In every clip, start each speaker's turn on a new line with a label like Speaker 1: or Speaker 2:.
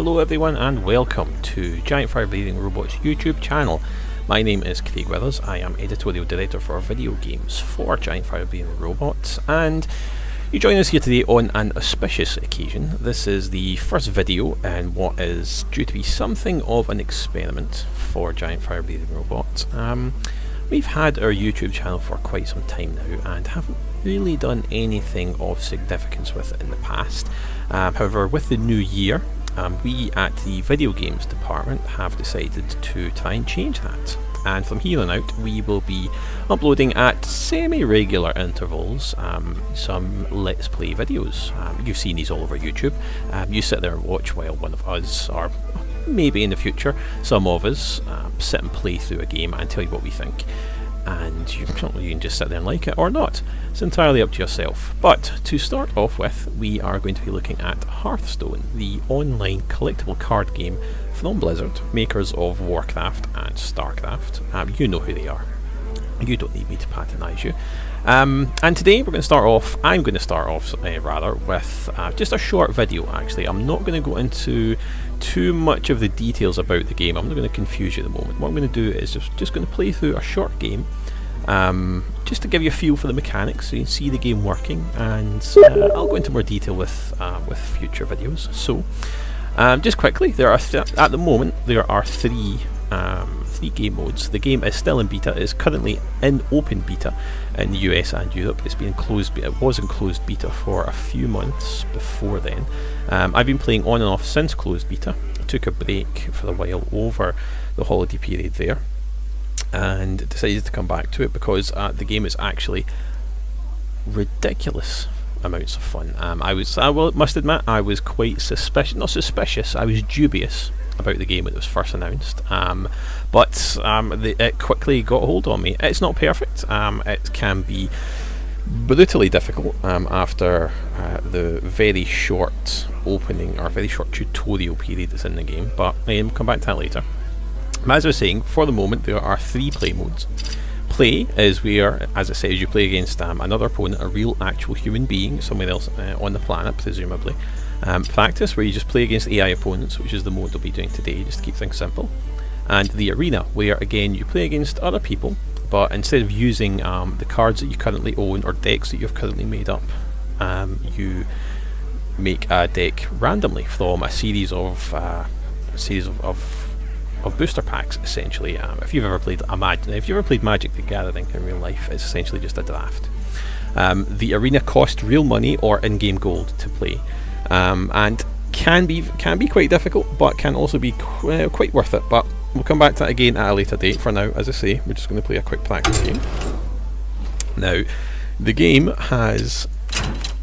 Speaker 1: Hello everyone and welcome to Giant Fire Breathing Robots YouTube channel. My name is Craig Withers. I am Editorial Director for video games for Giant Fire Breathing Robots, and you join us here today on an auspicious occasion. This is the first video in what is due to be something of an experiment for Giant Fire Breathing Robots. We've had our YouTube channel for quite some time now and haven't really done anything of significance with it in the past. However, with the new year, we at the video games department have decided to try and change that. And from here on out, we will be uploading at semi-regular intervals some Let's Play videos. You've seen these all over YouTube. You sit there and watch while one of us, or maybe in the future, some of us, sit and play through a game and tell you what we think. And you can just sit there and like it or not. It's entirely up to yourself. But to start off with, we are going to be looking at Hearthstone, the online collectible card game from Blizzard, makers of Warcraft and Starcraft. You know who they are. You don't need me to patronise you. And today I'm going to start off with just a short video. Actually, I'm not going to go into too much of the details about the game. I'm not going to confuse you at the moment. What I'm going to do is just going to play through a short game, just to give you a feel for the mechanics, so you can see the game working, and I'll go into more detail with future videos. So, just quickly, at the moment there are three game modes. The game is still in beta. It is currently in open beta in the US and Europe. It was in closed beta for a few months before then. I've been playing on and off since closed beta. I took a break for a while over the holiday period there and decided to come back to it because the game is actually ridiculous amounts of fun. I must admit, I was quite suspicious, I was dubious about the game when it was first announced, but it quickly got a hold on me. It's not perfect. It can be brutally difficult after the very short opening or very short tutorial period that's in the game, but I'll come back to that later. As I was saying, for the moment there are three play modes. Play is where, as it says, you play against another opponent, a real actual human being, somewhere else on the planet presumably. Practice, where you just play against AI opponents, which is the mode we'll be doing today, just to keep things simple. And the arena, where again you play against other people, but instead of using the cards that you currently own or decks that you've currently made up, you make a deck randomly from a series of booster packs, essentially. If you've ever played Magic the Gathering in real life, it's essentially just a draft. The arena costs real money or in-game gold to play. And can be quite difficult, but can also be quite worth it. But we'll come back to that again at a later date. For now, as I say, we're just going to play a quick practice game. Now, the game has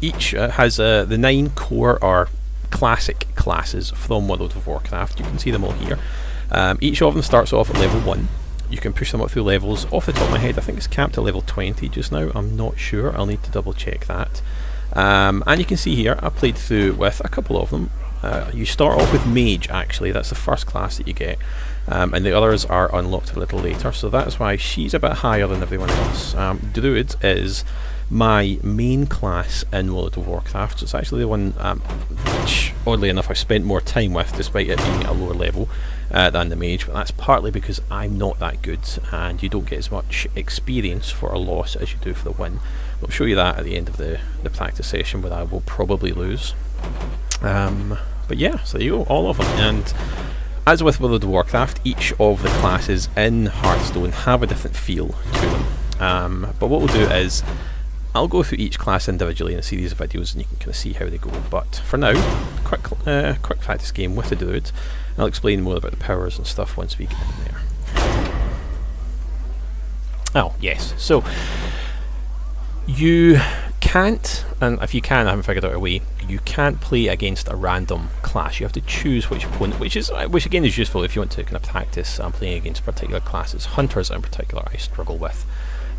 Speaker 1: the 9 core or classic classes from World of Warcraft. You can see them all here. Each of them starts off at level 1. You can push them up through levels. Off the top of my head, I think it's capped at level 20 just now. I'm not sure. I'll need to double check that. And you can see here, I played through with a couple of them. You start off with Mage, actually. That's the first class that you get. And the others are unlocked a little later, so that's why she's a bit higher than everyone else. Druid is my main class in World of Warcraft, so it's actually the one which, oddly enough, I spent more time with, despite it being at a lower level than the Mage, but that's partly because I'm not that good, and you don't get as much experience for a loss as you do for the win. I'll show you that at the end of the practice session, where I will probably lose. But yeah, so there you go, all of them. And as with World of Warcraft, each of the classes in Hearthstone have a different feel to them. But what we'll do is, I'll go through each class individually in a series of videos and you can kind of see how they go. But for now, quick practice game with the Druid. I'll explain more about the powers and stuff once we get in there. Oh, yes. So, you can't, and if you can, I haven't figured out a way, you can't play against a random class. You have to choose which opponent, which again is useful if you want to kind of practice playing against particular classes. Hunters in particular I struggle with.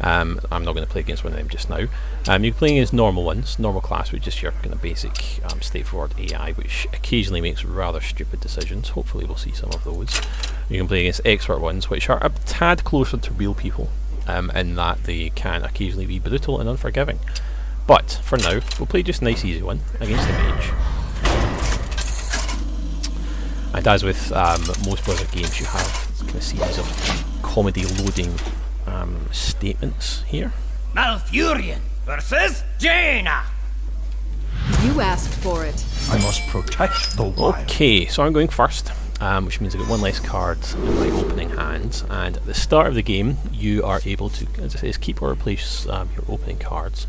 Speaker 1: I'm not going to play against one of them just now. You're playing against normal ones, normal class, which is your kind of basic straightforward AI, which occasionally makes rather stupid decisions. Hopefully we'll see some of those. You can play against expert ones, which are a tad closer to real people, in that they can occasionally be brutal and unforgiving. But for now, we'll play just a nice easy one against the Mage. And as with most Blizzard games, you have a series of comedy loading statements here.
Speaker 2: Malfurion versus Jaina.
Speaker 3: You asked for it.
Speaker 4: I must protect the wild.
Speaker 1: Okay, so I'm going first, which means I get one less card in my opening hand. And at the start of the game, you are able to, as it says, keep or replace your opening cards.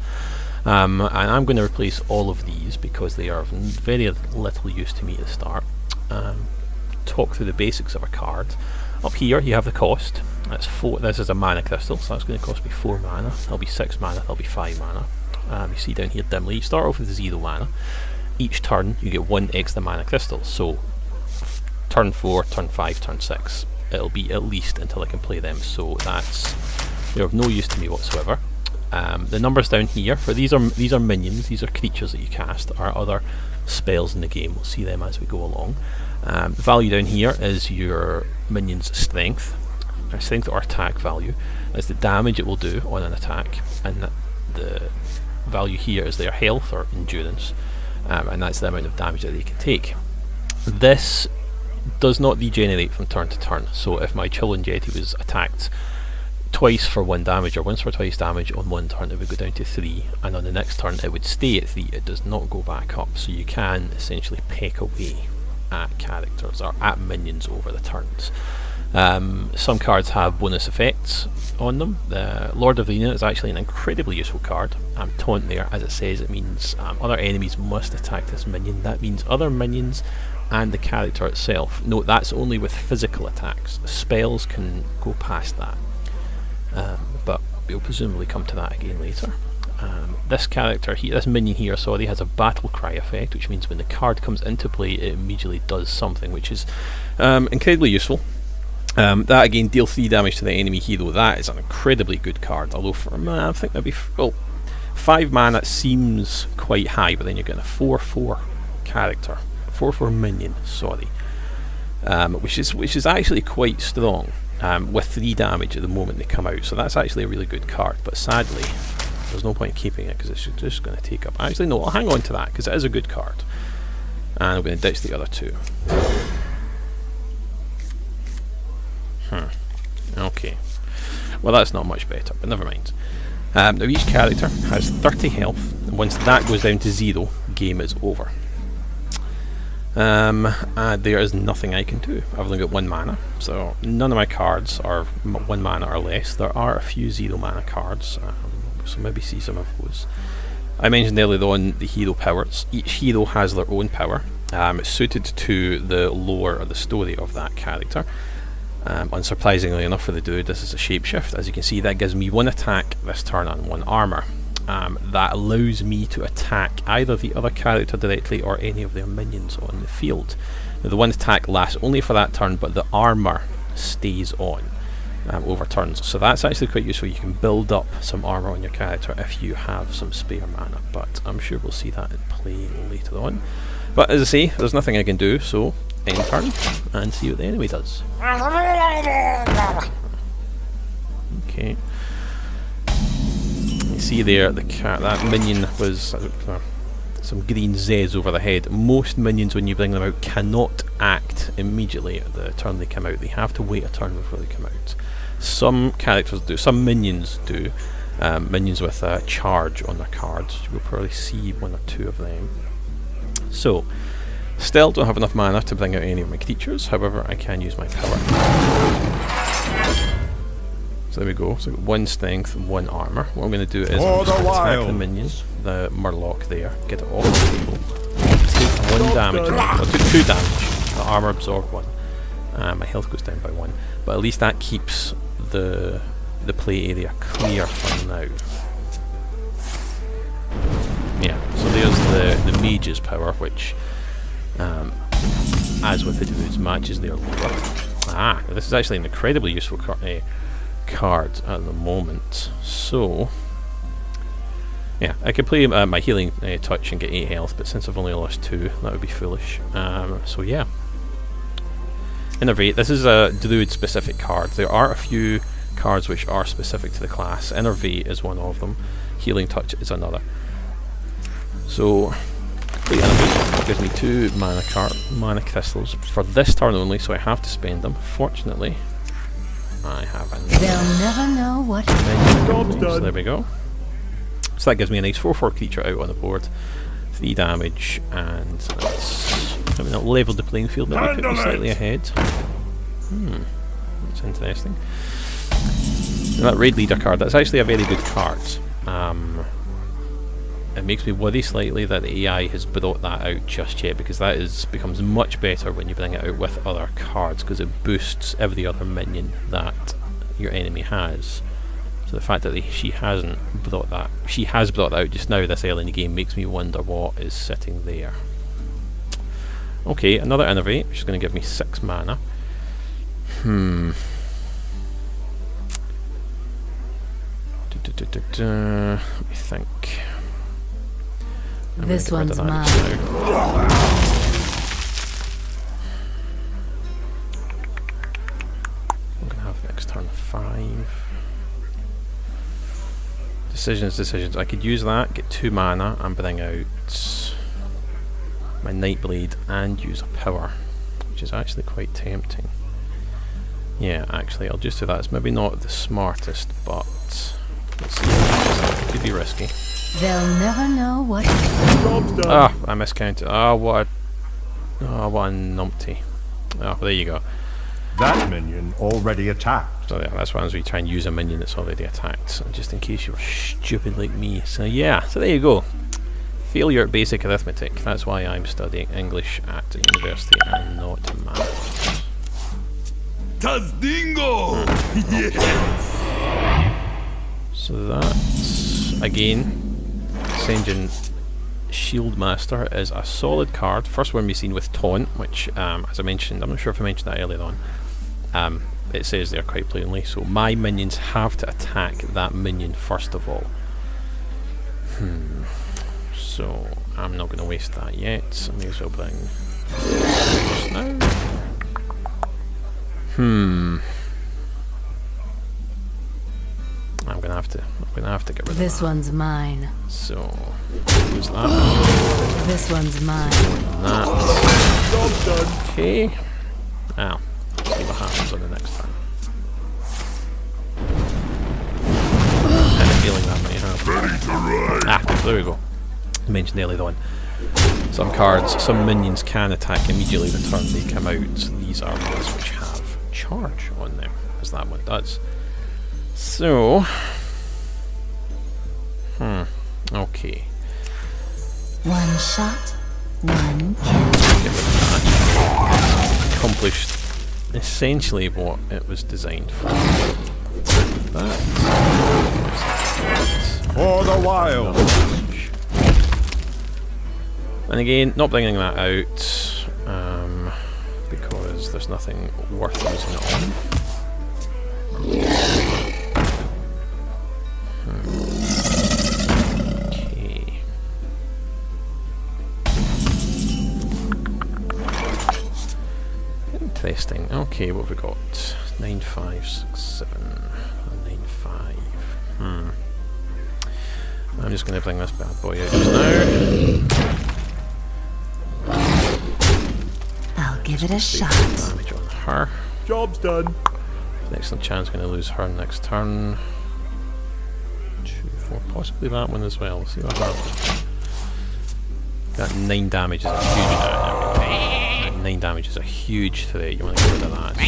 Speaker 1: And I'm going to replace all of these because they are of very little use to me at the start. Talk through the basics of a card. Up here you have the cost. That's 4. This is a mana crystal, so that's going to cost me 4 mana. That'll be 6 mana, that'll be 5 mana. You see down here dimly, you start off with 0 mana. Each turn you get 1 extra mana crystal, so turn 4, turn 5, turn 6, it'll be at least until I can play them, so they're of no use to me whatsoever. The numbers down here, for these are minions, these are creatures that you cast, are other spells in the game, we'll see them as we go along. The value down here is your minion's strength, or attack value. That's the damage it will do on an attack, and the value here is their health or endurance, and that's the amount of damage that they can take. This does not degenerate from turn to turn, so if my Chillon Jetty was attacked twice for 1 damage or once for twice damage on one turn, it would go down to 3, and on the next turn it would stay at 3, it does not go back up, so you can essentially peck away at characters or at minions over the turns. Some cards have bonus effects on them. The Lord of the Arena is actually an incredibly useful card. Taunt there, as it says, it means other enemies must attack this minion. That means other minions and the character itself. Note that's only with physical attacks. Spells can go past that, but we'll presumably come to that again later. This character here, this minion here, sorry, has a battle cry effect, which means when the card comes into play it immediately does something, which is incredibly useful. That again, deal 3 damage to the enemy hero. That is an incredibly good card, although for I think maybe 5 mana seems quite high, but then you're getting a 4/4 character, 4/4 minion, sorry, which is actually quite strong, with 3 damage at the moment they come out, so that's actually a really good card, but sadly there's no point keeping it because it's just going to take up. Actually no, I'll hang on to that because it is a good card, and I'm going to ditch the other 2. Okay, well that's not much better, but never mind. Now each character has 30 health, and once that goes down to 0, game is over. There is nothing I can do. I've only got 1 mana, so none of my cards are 1 mana or less. There are a few 0 mana cards, so maybe see some of those. I mentioned earlier on the hero powers. Each hero has their own power. It's suited to the lore or the story of that character. Unsurprisingly enough for the dude, this is a shapeshift. As you can see, that gives me 1 attack this turn and 1 armor. That allows me to attack either the other character directly or any of their minions on the field. Now, the 1 attack lasts only for that turn, but the armor stays on over turns, so that's actually quite useful. You can build up some armor on your character if you have some spare mana, but I'm sure we'll see that in play later on. But as I say, there's nothing I can do, so end turn and see what the enemy does. Okay. You see there, that minion was some green Zs over the head. Most minions, when you bring them out, cannot act immediately at the turn they come out. They have to wait a turn before they come out. Some characters do, some minions do. Minions with a charge on their cards. You'll probably see 1 or 2 of them. So, still don't have enough mana to bring out any of my creatures, however I can use my power. So there we go, so I've got 1 strength and 1 armor. What I'm going to do is I'm just attack the minion, the Murloc there, get it off the table, take 1 damage, well, I took 2 damage, the armor absorbed 1, my health goes down by 1, but at least that keeps the play area clear for now. Yeah, so there's the mage's power, which as with the dudes matches their lower. This is actually an incredibly useful card at the moment. So yeah, I could play my healing touch and get 8 health, but since I've only lost 2, that would be foolish. So yeah, Innervate. This is a druid specific card. There are a few cards which are specific to the class. Innervate is one of them. Healing touch is another. So Complete enemy. It gives me 2 mana crystals for this turn only, so I have to spend them. Fortunately, I have a
Speaker 3: They'll never know what.
Speaker 1: so there we go. So that gives me a nice 4/4 creature out on the board. 3 damage, and that's, I mean, it leveled the playing field, but I put me slightly ahead. That's interesting. And that Raid Leader card, that's actually a very good card. It makes me worry slightly that the AI has brought that out just yet, because that becomes much better when you bring it out with other cards, because it boosts every other minion that your enemy has. So the fact that she has brought that out just now this early in the game makes me wonder what is sitting there. Okay, another Innervate, which is going to give me 6 mana. Let me think.
Speaker 3: This one's mine.
Speaker 1: I'm going to have next turn 5. Decisions. I could use that, get 2 mana, and bring out my Nightblade and use a power, which is actually quite tempting. Yeah, actually, I'll just do that. It's maybe not the smartest, but let's see. It could be risky.
Speaker 3: They'll never know what.
Speaker 1: Ah, I miscounted. What a numpty. Oh, there you go.
Speaker 4: That minion already attacked.
Speaker 1: So yeah, that's why we try and use a minion that's already attacked, just in case you're stupid like me. So yeah, so there you go. Failure at basic arithmetic. That's why I'm studying English at university and not maths.
Speaker 2: Tazdingo!
Speaker 1: So that's, again, Senjin Shieldmaster is a solid card. First one we've seen with Taunt, which, as I mentioned, I'm not sure if I mentioned that earlier on, it says there quite plainly, so my minions have to attack that minion first of all. So I'm not going to waste that yet. I may as well bring this now. I'm gonna have to get rid of
Speaker 3: This
Speaker 1: that.
Speaker 3: one's mine.
Speaker 1: So use that.
Speaker 3: This one's mine.
Speaker 1: That. Okay. Now, see what happens on the next turn. I had a feeling that might happen. There we go. I mentioned earlier on. Some cards, some minions can attack immediately the turn they come out. So these are ones which have charge on them, as that one does. So, okay.
Speaker 3: One shot, one kill.
Speaker 1: Get rid of that. Accomplished essentially what it was designed for. That.
Speaker 4: For the wild.
Speaker 1: And again, not bringing that out because there's nothing worth using it on. Okay. Interesting. Okay, what have we got? 9, 5, 6, 7, 9, 5. I'm just going to bring this bad boy out just now.
Speaker 3: I'll give it a shot.
Speaker 1: Damage on her.
Speaker 4: Job's done.
Speaker 1: Excellent chance going to lose her next turn. 2, 4, possibly that one as well. We'll see what happens. That 9 damage is a huge 9 damage is a huge threat. You want to get rid of that.
Speaker 5: I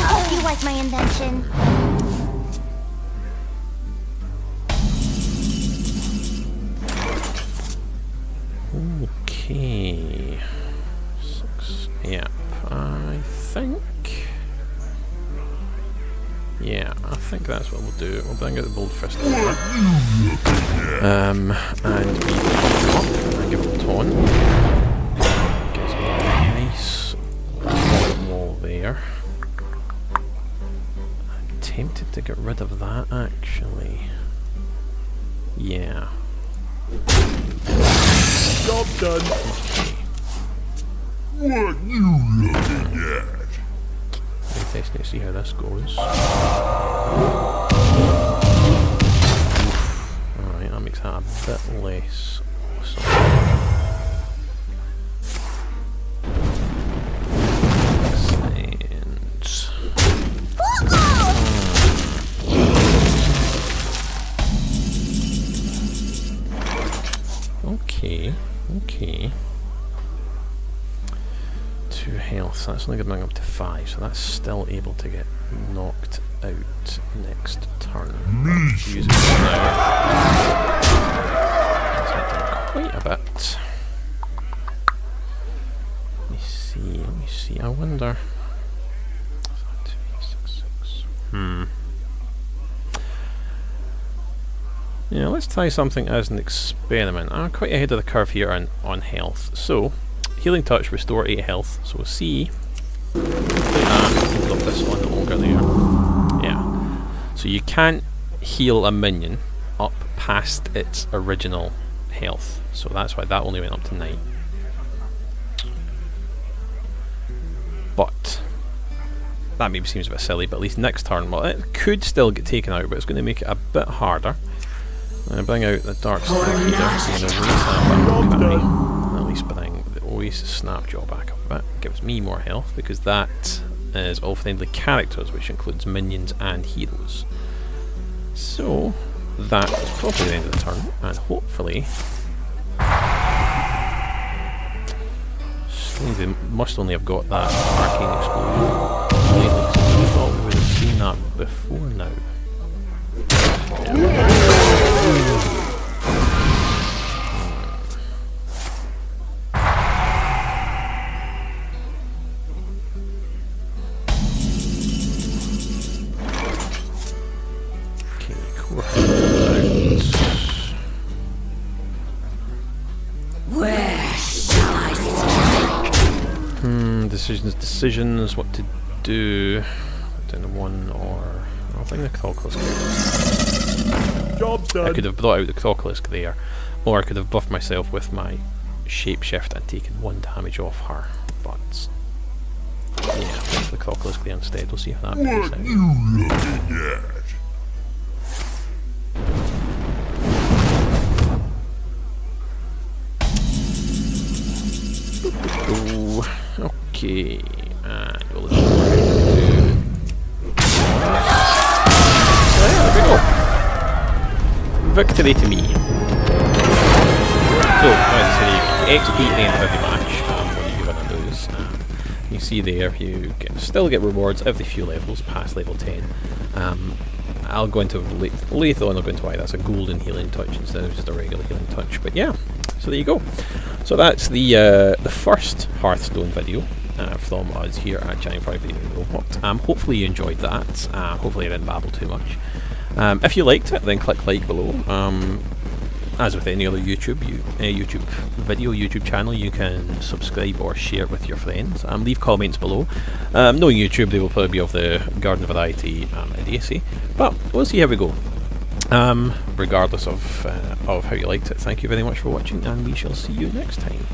Speaker 5: hope you like my invention.
Speaker 1: Okay. 6. Yeah. I think that's what we'll do. We'll bring out the Bold Fist and give it a taunt. Gives me a nice wall there. I'm tempted to get rid of that actually. Yeah.
Speaker 4: Job done.
Speaker 1: Okay.
Speaker 2: What you looking at?
Speaker 1: Interesting to see how this goes. Alright, that makes that a bit less Okay, okay. 2 health, so that's only going to bring up to 5, so that's still able to get knocked out next turn. Use it now. That's quite a bit. Let me see, I wonder. Yeah, let's try something as an experiment. I'm quite ahead of the curve here on health. So, Healing Touch, restore 8 health. So we'll see. Like that. Hold up this one longer there. Yeah. So you can't heal a minion up past its original health. So that's why that only went up to 9. But that maybe seems a bit silly, but at least next turn, well, it could still get taken out, but it's going to make it a bit harder. Bring out the Dark Snake here, at least bring the Oasis Snapjaw back up a bit. Gives me more health, because that is all friendly characters, which includes minions and heroes. So, that is probably the end of the turn, and hopefully they must only have got that arcane explosion lately, so I thought we would have seen that before now. Okay, core health out.
Speaker 3: Where shall I strike?
Speaker 1: Decisions, what to do. Down 1 or... I'll bring the Crocolisk.
Speaker 4: Job's done.
Speaker 1: I could have brought out the Crocolisk there, or I could have buffed myself with my shapeshift and taken 1 damage off her, but yeah, I'll place the Crocolisk there instead. We'll see if that pays
Speaker 2: What
Speaker 1: out.
Speaker 2: you looking at?
Speaker 1: Ooh, okay, and we'll do. There we go. Victory to me. So, as I say, XP at the end of every match, what you're going to lose. You see there, you still get rewards every few levels, past level 10. I'll go into later on, I'll go into why that's a golden healing touch instead of just a regular healing touch. But yeah, so there you go. So that's the first Hearthstone video from us here at Giant Fire Video Robot. Hopefully you enjoyed that. Hopefully I didn't babble too much. If you liked it, then click like below. As with any other YouTube video, YouTube channel, you can subscribe or share it with your friends. Leave comments below. Knowing YouTube, they will probably be of the garden variety idiocy, but we'll see how we go. Regardless of how you liked it, thank you very much for watching, and we shall see you next time.